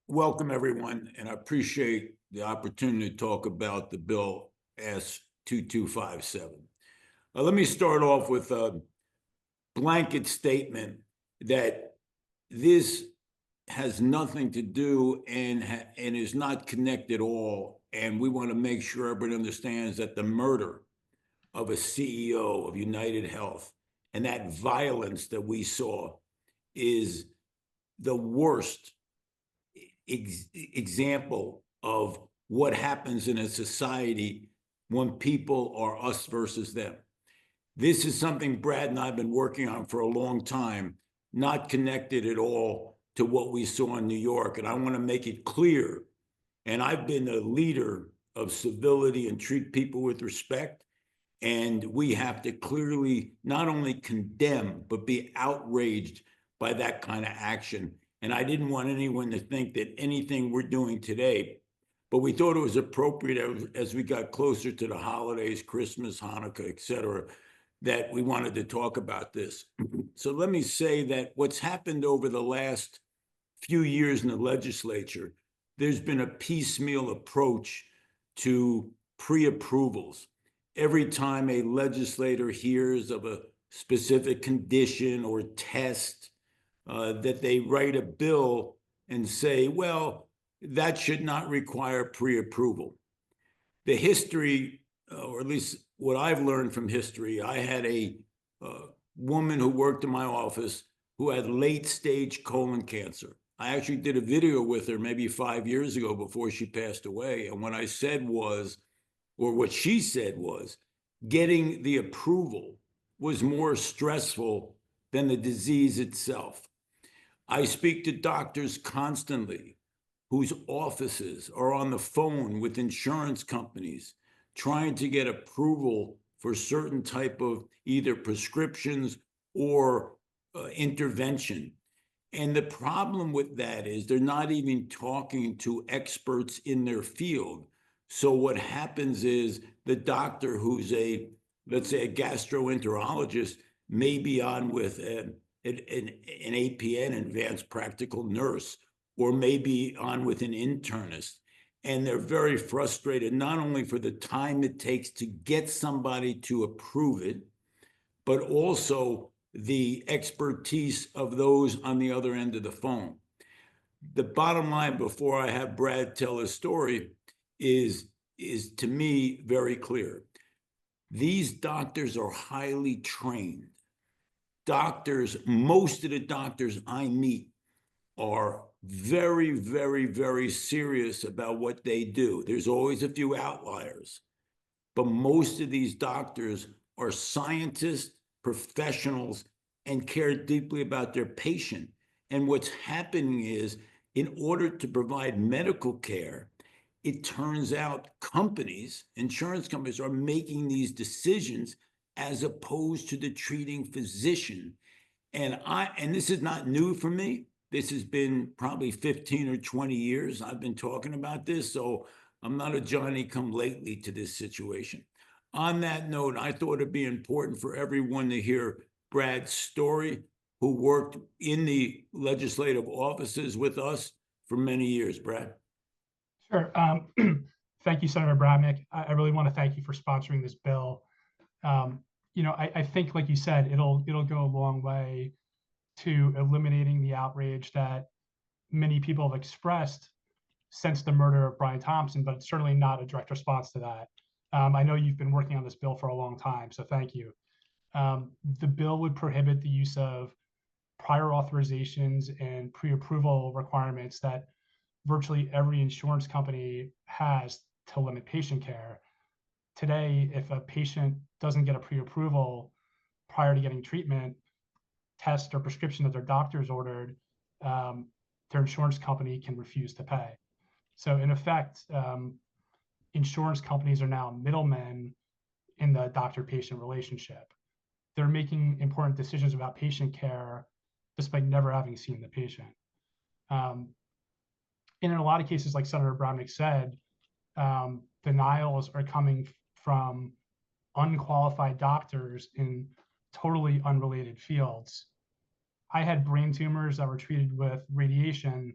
Welcome, everyone, and I appreciate the opportunity to talk about the bill S2257. Let me start off with a blanket statement that this has nothing to do and is not connected at all. And we want to make sure everybody understands that the murder of a CEO of United Health and that violence that we saw is the worst example of what happens in a society when people are us versus them. This is something Brad and I have been working on for a long time, not connected at all to what we saw in New York. And I want to make it clear, and I've been a leader of civility and treat people with respect. And we have to clearly not only condemn, but be outraged by that kind of action. And I didn't want anyone to think that anything we're doing today, but we thought it was appropriate as we got closer to the holidays, Christmas, Hanukkah, et cetera, that we wanted to talk about this. So let me say that what's happened over the last few years in the legislature, there's been a piecemeal approach to pre-approvals. Every time a legislator hears of a specific condition or test, that they write a bill and say, well, that should not require pre-approval. The history, or at least what I've learned from history, I had a woman who worked in my office who had late-stage colon cancer. I actually did a video with her maybe 5 years ago before she passed away. And what I said was, or what she said was, getting the approval was more stressful than the disease itself. I speak to doctors constantly whose offices are on the phone with insurance companies trying to get approval for certain type of either prescriptions or intervention. And the problem with that is they're not even talking to experts in their field. So what happens is the doctor who's let's say a gastroenterologist may be on with an APN, advanced practical nurse, or maybe on with an internist. And they're very frustrated, not only for the time it takes to get somebody to approve it, but also the expertise of those on the other end of the phone. The bottom line, before I have Brad tell his story, is to me very clear. These doctors are highly trained. Doctors, most of the doctors I meet are very, very, very serious about what they do. There's always a few outliers, but most of these doctors are scientists, professionals, and care deeply about their patient. And what's happening is, in order to provide medical care, it turns out companies, insurance companies, are making these decisions as opposed to the treating physician. And this is not new for me. This has been probably 15 or 20 years I've been talking about this, so I'm not a Johnny come lately to this situation. On that note, I thought it'd be important for everyone to hear Brad's story, who worked in the legislative offices with us for many years. Brad. Sure. Thank you, Senator Bramnick. I really want to thank you for sponsoring this bill. I think, like you said, it'll go a long way to eliminating the outrage that many people have expressed since the murder of Brian Thompson, but it's certainly not a direct response to that. I know you've been working on this bill for a long time, so thank you. The bill would prohibit the use of prior authorizations and pre-approval requirements that virtually every insurance company has to limit patient care. Today, if a patient doesn't get a pre-approval prior to getting treatment, test, or prescription that their doctor's ordered, their insurance company can refuse to pay. So in effect, insurance companies are now middlemen in the doctor-patient relationship. They're making important decisions about patient care despite never having seen the patient. And in a lot of cases, like Senator Bramnick said, denials are coming from unqualified doctors in totally unrelated fields. I had brain tumors that were treated with radiation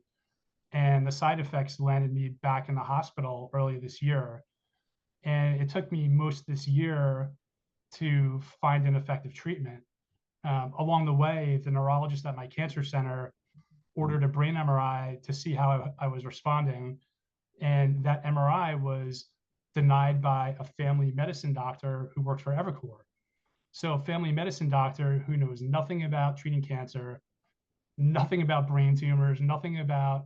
and the side effects landed me back in the hospital earlier this year. And it took me most of this year to find an effective treatment. Along the way, the neurologist at my cancer center ordered a brain MRI to see how I was responding. And that MRI was denied by a family medicine doctor who works for Evercore. So a family medicine doctor who knows nothing about treating cancer, nothing about brain tumors, nothing about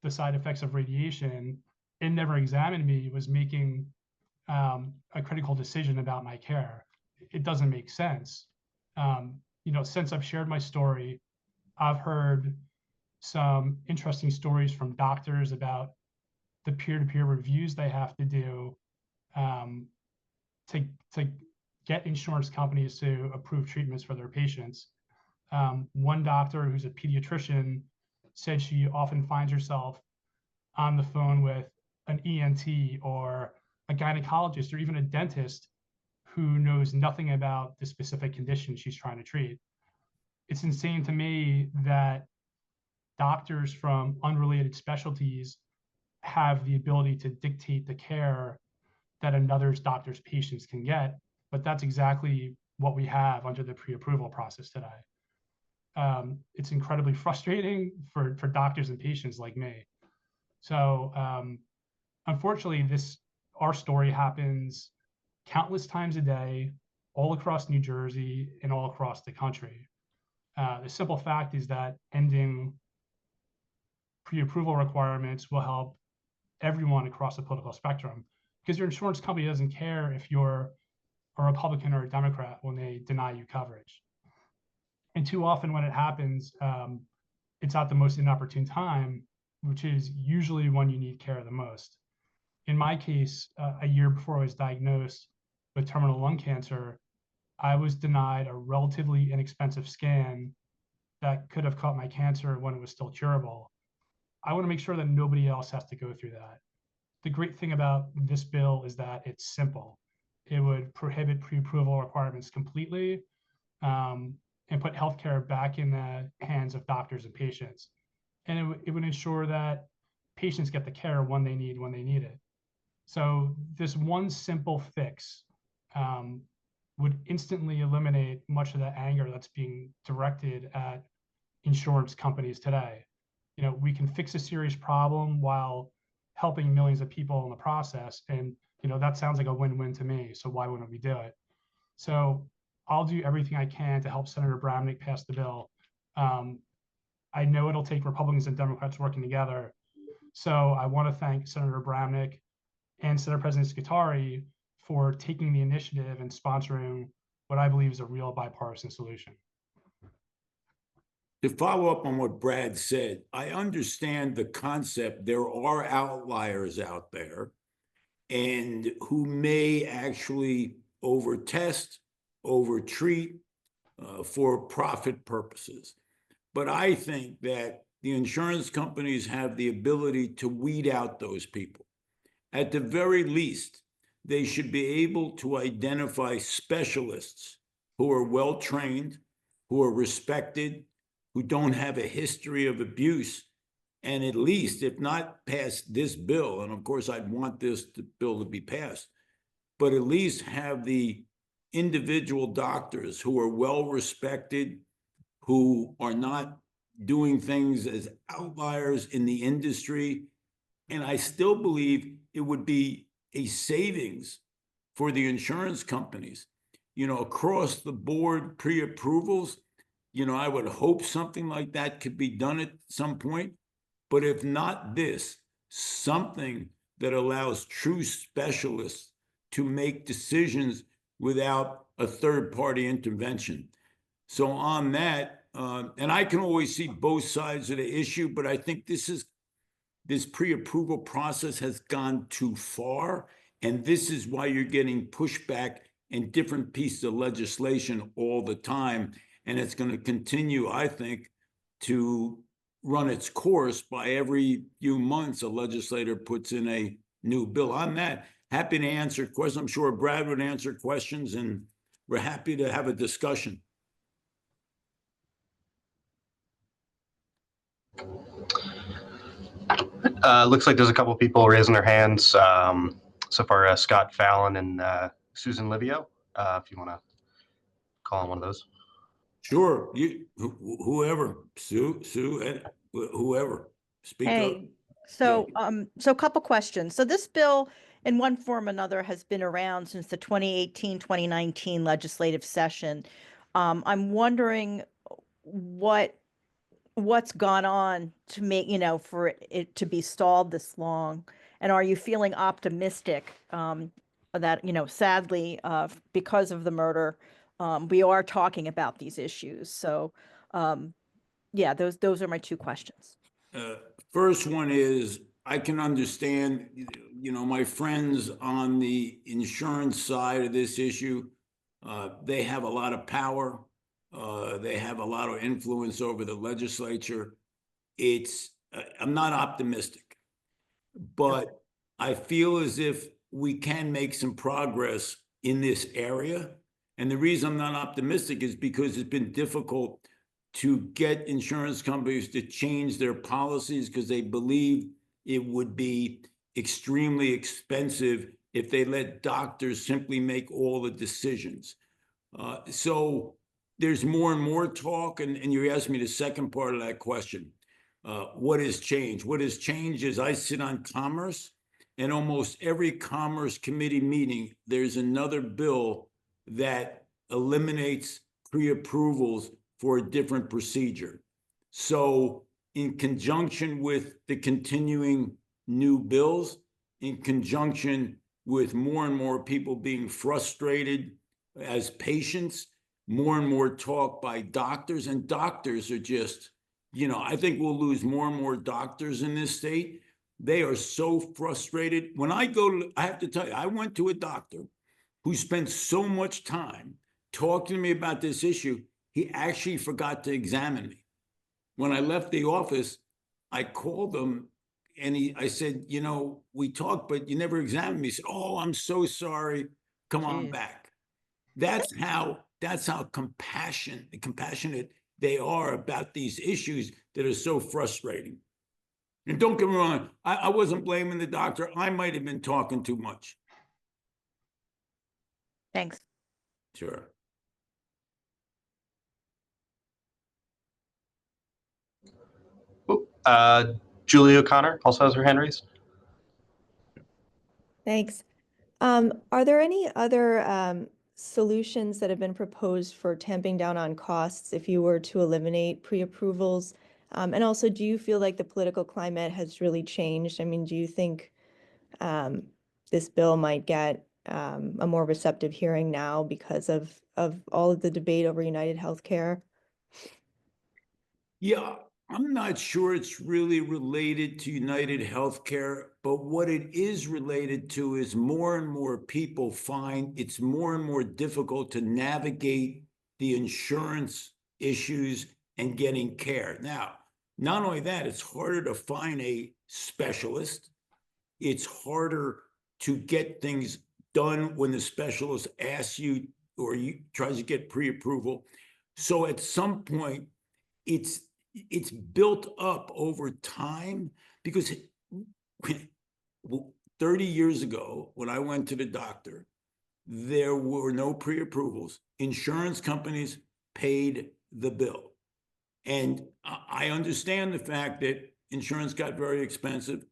the side effects of radiation, and never examined me, was making a critical decision about my care. It doesn't make sense. Since I've shared my story, I've heard some interesting stories from doctors about the peer-to-peer reviews they have to do to get insurance companies to approve treatments for their patients. One doctor who's a pediatrician said she often finds herself on the phone with an ENT or a gynecologist or even a dentist who knows nothing about the specific condition she's trying to treat. It's insane to me that doctors from unrelated specialties have the ability to dictate the care that another's doctor's patients can get, but that's exactly what we have under the pre-approval process today. It's incredibly frustrating for doctors and patients like me. So unfortunately, our story happens countless times a day, all across New Jersey and all across the country. The simple fact is that ending pre-approval requirements will help everyone across the political spectrum, because your insurance company doesn't care if you're a Republican or a Democrat when they deny you coverage. And too often when it happens, it's at the most inopportune time, which is usually when you need care the most. In my case, a year before I was diagnosed with terminal lung cancer, I was denied a relatively inexpensive scan that could have caught my cancer when it was still curable. I want to make sure that nobody else has to go through that. The great thing about this bill is that it's simple. It would prohibit pre-approval requirements completely, and put healthcare back in the hands of doctors and patients. And it would ensure that patients get the care when they need it. So this one simple fix would instantly eliminate much of the anger that's being directed at insurance companies today. We can fix a serious problem while helping millions of people in the process. And, that sounds like a win-win to me. So why wouldn't we do it? So I'll do everything I can to help Senator Bramnick pass the bill. I know it'll take Republicans and Democrats working together. So I want to thank Senator Bramnick and Senate President Scutari for taking the initiative and sponsoring what I believe is a real bipartisan solution. To follow up on what Brad said, I understand the concept. There are outliers out there and who may actually overtest, overtreat for profit purposes. But I think that the insurance companies have the ability to weed out those people. At the very least, they should be able to identify specialists who are well-trained, who are respected, who don't have a history of abuse, and at least, if not pass this bill, and of course I'd want this bill to be passed, but at least have the individual doctors who are well-respected, who are not doing things as outliers in the industry. And I still believe it would be a savings for the insurance companies. Across the board pre-approvals, I would hope something like that could be done at some point. But if not this, something that allows true specialists to make decisions without a third-party intervention. So on that, and I can always see both sides of the issue, but I think this pre-approval process has gone too far, and this is why you're getting pushback in different pieces of legislation all the time, and it's going to continue, I think, to run its course. By every few months, a legislator puts in a new bill. On that, happy to answer questions. I'm sure Brad would answer questions, and we're happy to have a discussion. Looks like there's a couple people raising their hands so far. Scott Fallon and Susan Livio. If you want to call on one of those. Sure, whoever, Sue, and whoever, speak up. So a couple questions. So this bill, in one form or another, has been around since the 2018-2019 legislative session. I'm wondering what's gone on to make, for it to be stalled this long, and are you feeling optimistic that, sadly, because of the murder, we are talking about these issues. So, yeah, those are my two questions. First one is, I can understand, my friends on the insurance side of this issue, they have a lot of power. They have a lot of influence over the legislature. I'm not optimistic, but I feel as if we can make some progress in this area. And the reason I'm not optimistic is because it's been difficult to get insurance companies to change their policies because they believe it would be extremely expensive if they let doctors simply make all the decisions. So there's more and more talk, and you asked me the second part of that question. What has changed? What has changed is I sit on commerce, and almost every commerce committee meeting, there's another bill that eliminates pre-approvals for a different procedure. So in conjunction with the continuing new bills, in conjunction with more and more people being frustrated as patients, more and more talk by doctors, and doctors are just, I think we'll lose more and more doctors in this state. They are so frustrated. When I have to tell you, I went to a doctor who spent so much time talking to me about this issue, he actually forgot to examine me. When I left the office, I called him and I said, we talked, but you never examined me. He said, "Oh, I'm so sorry. Come on back." That's how compassionate they are about these issues that are so frustrating. And don't get me wrong, I wasn't blaming the doctor. I might have been talking too much. Thanks. Sure. Julie O'Connor also has her hand raised. Thanks. Are there any other solutions that have been proposed for tamping down on costs if you were to eliminate pre-approvals? And also, do you feel like the political climate has really changed? I mean, do you think this bill might get a more receptive hearing now because of all of the debate over United Healthcare? Yeah, I'm not sure it's really related to United Healthcare, but what it is related to is more and more people find it's more and more difficult to navigate the insurance issues and getting care. Now, not only that, it's harder to find a specialist. It's harder to get things done when the specialist asks you or you tries to get pre-approval. So at some point, it's built up over time because 30 years ago, when I went to the doctor, there were no pre-approvals. Insurance companies paid the bill. And I understand the fact that insurance got very expensive,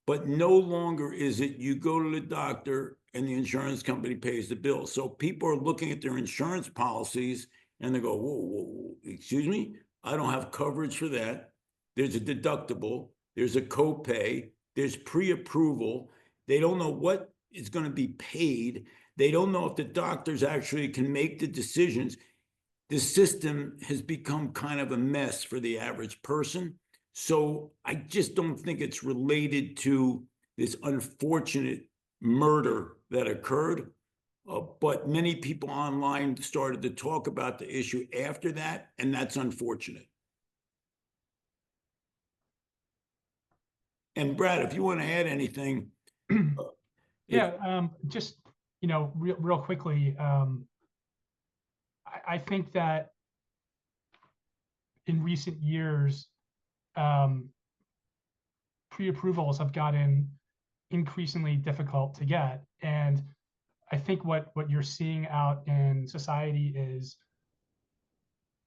but no longer is it you go to the doctor and the insurance company pays the bill. So people are looking at their insurance policies and they go, whoa, excuse me? I don't have coverage for that. There's a deductible, there's a copay, there's pre-approval. They don't know what is going to be paid. They don't know if the doctors actually can make the decisions. The system has become kind of a mess for the average person. So I just don't think it's related to this unfortunate murder that occurred. But many people online started to talk about the issue after that, and that's unfortunate. And Brad, if you want to add anything. Yeah, just, real quickly, I think that in recent years, pre-approvals have gotten increasingly difficult to get. And I think what you're seeing out in society is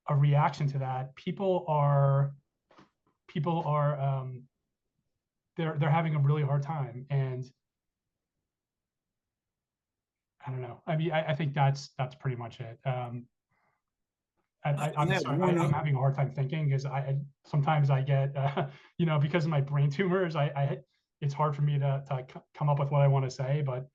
a reaction to that. People are they're having a really hard time, and I don't know. I mean, I think that's pretty much it. I'm sorry, I'm having a hard time thinking because sometimes I get you know, because of my brain tumors, it's hard for me to come up with what I want to say, but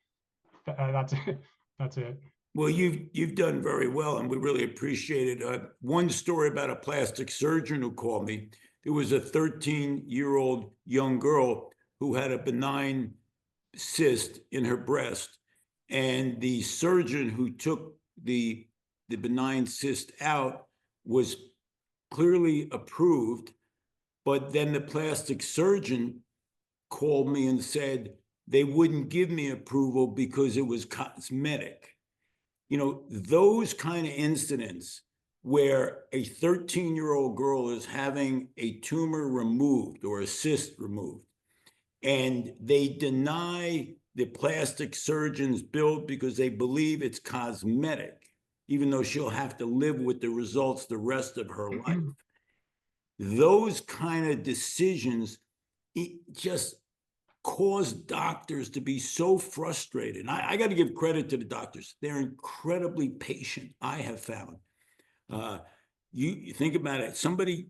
that's it. That's it. Well, you've done very well, and we really appreciate it. One story about a plastic surgeon who called me. There was a 13-year-old young girl who had a benign cyst in her breast, and the surgeon who took the benign cyst out was clearly approved, but then the plastic surgeon called me and said they wouldn't give me approval because it was cosmetic. You know, those kind of incidents where a 13-year-old girl is having a tumor removed or a cyst removed, and they deny the plastic surgeon's bill because they believe it's cosmetic, even though she'll have to live with the results the rest of her life. Those kind of decisions just cause doctors to be so frustrated. And I got to give credit to the doctors. They're incredibly patient, I have found. You think about it, somebody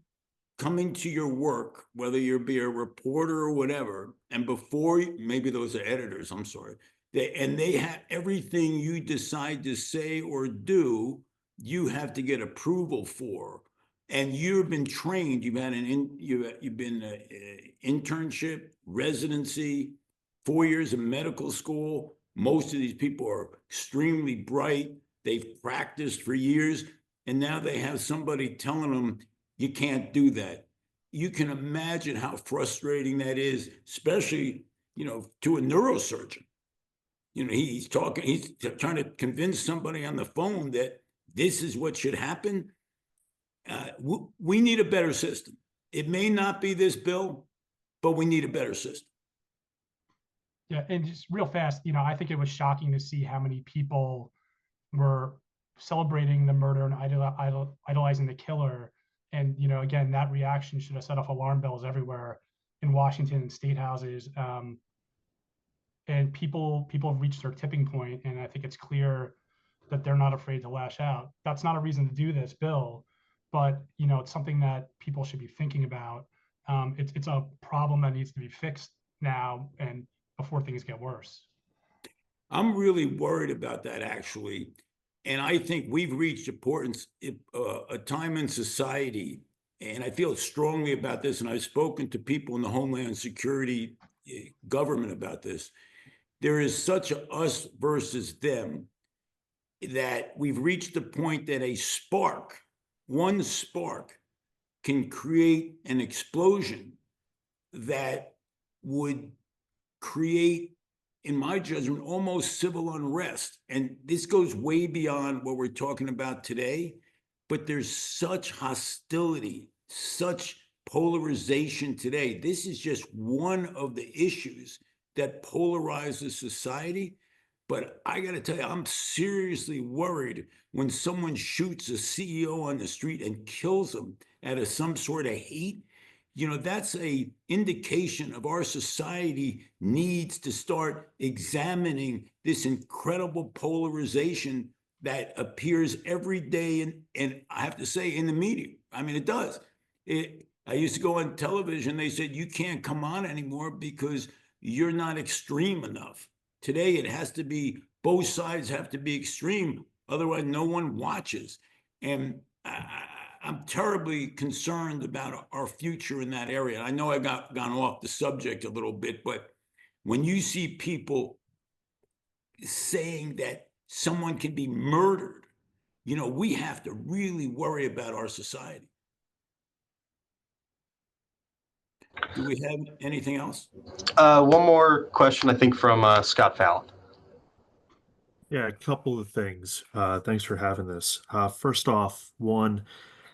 coming to your work, whether you be a reporter or whatever, and before, maybe those are editors, I'm sorry, they have everything you decide to say or do, you have to get approval for. And you've been trained, you've been an internship, residency, 4 years of medical school. Most of these people are extremely bright. They've practiced for years, and now they have somebody telling them, you can't do that. You can imagine how frustrating that is, especially, you know, to a neurosurgeon. You know, he's trying to convince somebody on the phone that this is what should happen. We need a better system. It may not be this bill, but we need a better system. Yeah, and just real fast, you know, I think it was shocking to see how many people were celebrating the murder and idolizing the killer. And, you know, again, that reaction should have set off alarm bells everywhere in Washington and state houses. And people have reached their tipping point, and I think it's clear that they're not afraid to lash out. That's not a reason to do this bill, but, you know, it's something that people should be thinking about. It's a problem that needs to be fixed now and before things get worse. I'm really worried about that, actually. And I think we've reached a time in society, and I feel strongly about this, and I've spoken to people in the Homeland Security government about this. There is such a us versus them that we've reached the point that one spark can create an explosion that would create, in my judgment, almost civil unrest. And this goes way beyond what we're talking about today, but there's such hostility, such polarization today. This is just one of the issues that polarizes society. But I got to tell you, I'm seriously worried when someone shoots a CEO on the street and kills him out of some sort of hate. You know, that's an indication of our society needs to start examining this incredible polarization that appears every day. And I have to say, in the media, I mean, it does. I used to go on television. They said, you can't come on anymore because you're not extreme enough. Today, it has to be, both sides have to be extreme. Otherwise, no one watches. And I'm terribly concerned about our future in that area. I know I gone off the subject a little bit, but when you see people saying that someone can be murdered, you know, we have to really worry about our society. Do we have anything else? One more question, I think, from Scott Fallon. Yeah, a couple of things. Thanks for having this. First off, one,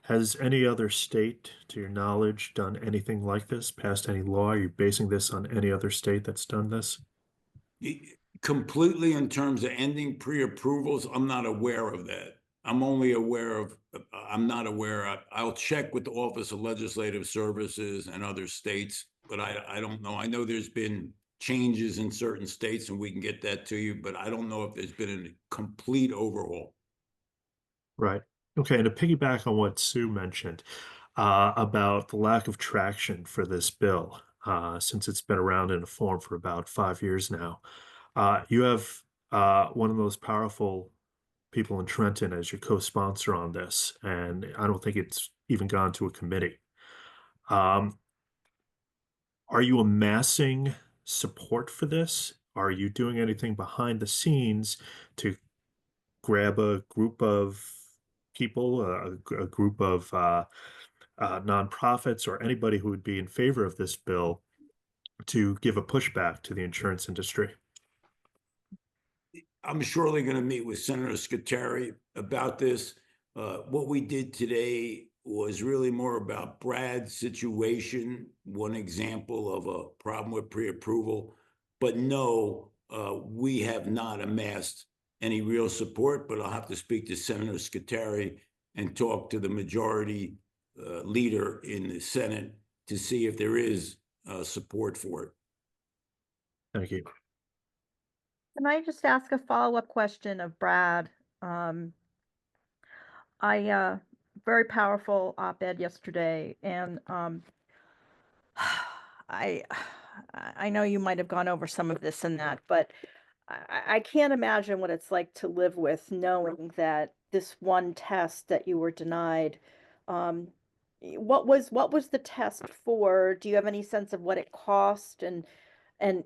Has any other state, to your knowledge, done anything like this, passed any law? Are you basing this on any other state that's done this? Completely in terms of ending pre-approvals, I'm not aware of that. I'm only aware of, I'm not aware. I'll check with the Office of Legislative Services and other states, but I don't know. I know there's been changes in certain states and we can get that to you, but I don't know if there's been a complete overhaul. Right. Okay, and to piggyback on what Sue mentioned about the lack of traction for this bill, since it's been around in a form for about 5 years now, you have one of the most powerful people in Trenton as your co-sponsor on this, and I don't think it's even gone to a committee. Um, are you amassing support for this? Are you doing anything behind the scenes to grab a group of people, a group of nonprofits, or anybody who would be in favor of this bill to give a pushback to the insurance industry? I'm surely going to meet with Senator Scuteri about this. What we did today was really more about Brad's situation, one example of a problem with pre-approval. But no, we have not amassed any real support, but I'll have to speak to Senator Scuteri and talk to the majority leader in the Senate to see if there is support for it. Thank you. Can I just ask a follow-up question of Brad? Very powerful op-ed yesterday, and I know you might have gone over some of this and that, but I can't imagine what it's like to live with knowing that this one test that you were denied, what was the test for? Do you have any sense of what it cost, and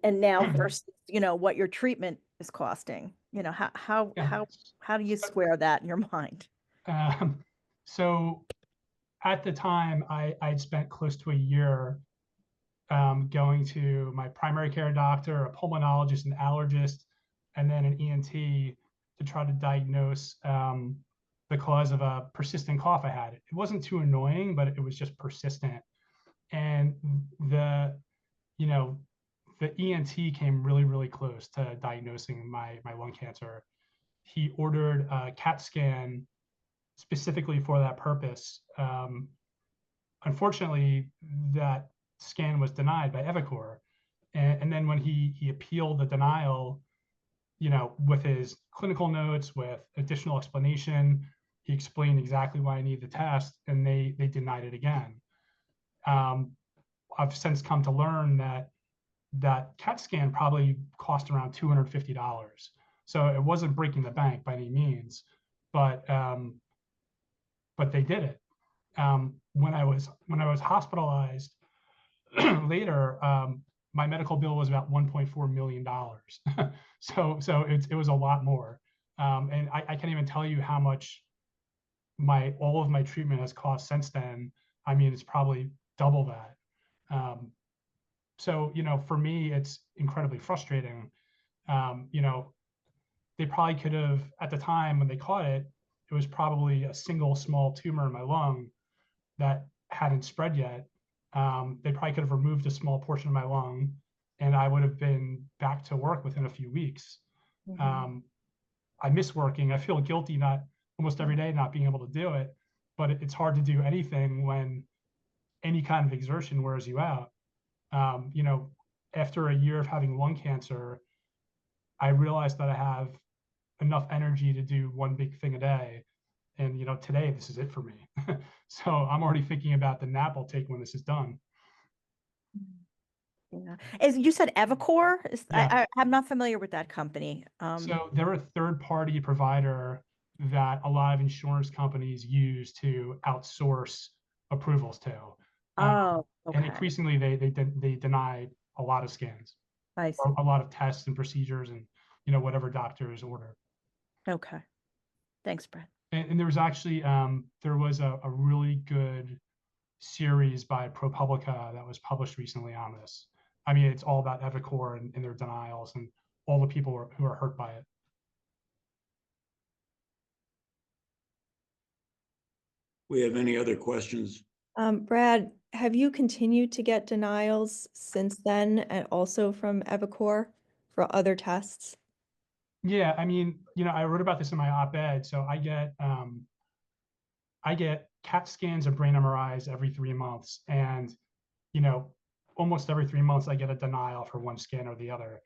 now versus, what your treatment is costing? Yeah. How do you square that in your mind? So at the time, I'd spent close to a year going to my primary care doctor, a pulmonologist, an allergist, and then an ENT to try to diagnose the cause of a persistent cough I had. It wasn't too annoying, but it was just persistent. And the ENT came really, really close to diagnosing my lung cancer. He ordered a CAT scan specifically for that purpose. Unfortunately, that scan was denied by Evacor. And then when he appealed the denial, with his clinical notes, with additional explanation, he explained exactly why I need the test, and they denied it again. I've since come to learn that CAT scan probably cost around $250. So it wasn't breaking the bank by any means, but they did it. When I was hospitalized later, my medical bill was about $1.4 million. so it was a lot more. And I can't even tell you how much all of my treatment has cost since then. I mean, it's probably double that. So, for me, it's incredibly frustrating. They probably could have, at the time when they caught it, it was probably a single small tumor in my lung that hadn't spread yet. They probably could have removed a small portion of my lung, and I would have been back to work within a few weeks. Mhm. I miss working. I feel guilty not almost every day not being able to do it, but it's hard to do anything when any kind of exertion wears you out. After a year of having lung cancer, I realized that I have enough energy to do one big thing a day. And, today this is it for me. So I'm already thinking about the nap I'll take when this is done. Yeah. As you said, Evacor, Yeah. I'm not familiar with that company. So they're a third-party provider that a lot of insurance companies use to outsource approvals to. Oh, And okay. increasingly, they deny a lot of scans, I see. or a lot of tests and procedures, and whatever doctors order. Okay. Thanks, Brad. And there was actually there was a really good series by ProPublica that was published recently on this. I mean, it's all about Evacor and their denials and all the people who are hurt by it. We have any other questions? Brad, have you continued to get denials since then, and also from Evacor for other tests? Yeah, I mean, I wrote about this in my op-ed. So I get CAT scans and brain MRIs every 3 months, and almost every 3 months I get a denial for one scan or the other.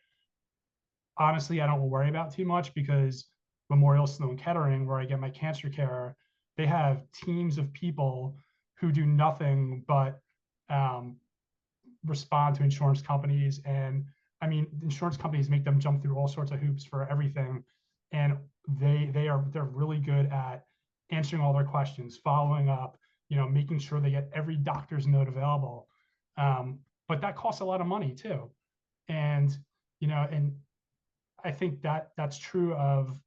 Honestly, I don't worry about too much because Memorial Sloan Kettering, where I get my cancer care, they have teams of people who do nothing but respond to insurance companies. And I mean, insurance companies make them jump through all sorts of hoops for everything. And they're really good at answering all their questions, following up, making sure they get every doctor's note available. But that costs a lot of money too. And, and I think that's true of,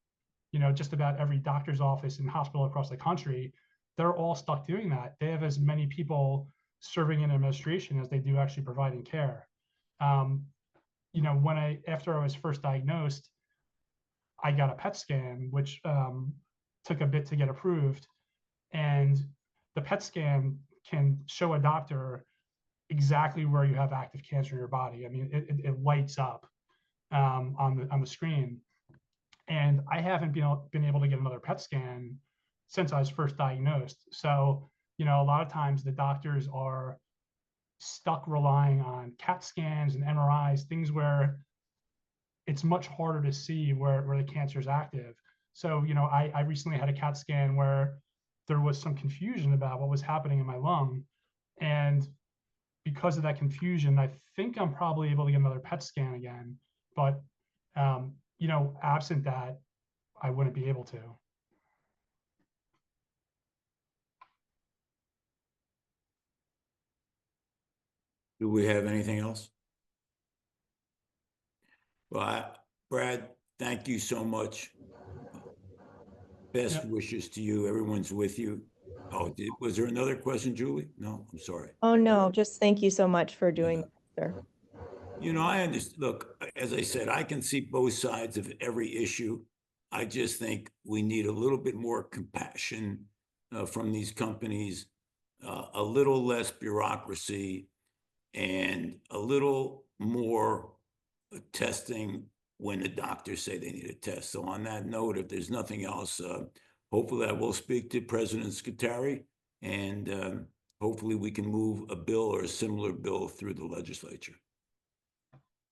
just about every doctor's office and hospital across the country. They're all stuck doing that. They have as many people serving in administration as they do actually providing care. After I was first diagnosed, I got a PET scan, which took a bit to get approved. And the PET scan can show a doctor exactly where you have active cancer in your body. I mean, it lights up on the screen. And I haven't been able to get another PET scan since I was first diagnosed. So, a lot of times the doctors are stuck relying on CAT scans and MRIs, things where it's much harder to see where the cancer is active. So, I recently had a CAT scan where there was some confusion about what was happening in my lung. And because of that confusion, I think I'm probably able to get another PET scan again. But, absent that, I wouldn't be able to. Do we have anything else? Well, Brad, thank you so much. Best wishes to you. Everyone's with you. Oh, was there another question, Julie? No, I'm sorry. Oh, no, just thank you so much for doing that, sir. I understand. Look, as I said, I can see both sides of every issue. I just think we need a little bit more compassion from these companies, a little less bureaucracy, and a little more testing when the doctors say they need a test. So on that note, if there's nothing else, hopefully I will speak to President Scutari, and hopefully we can move a bill or a similar bill through the legislature.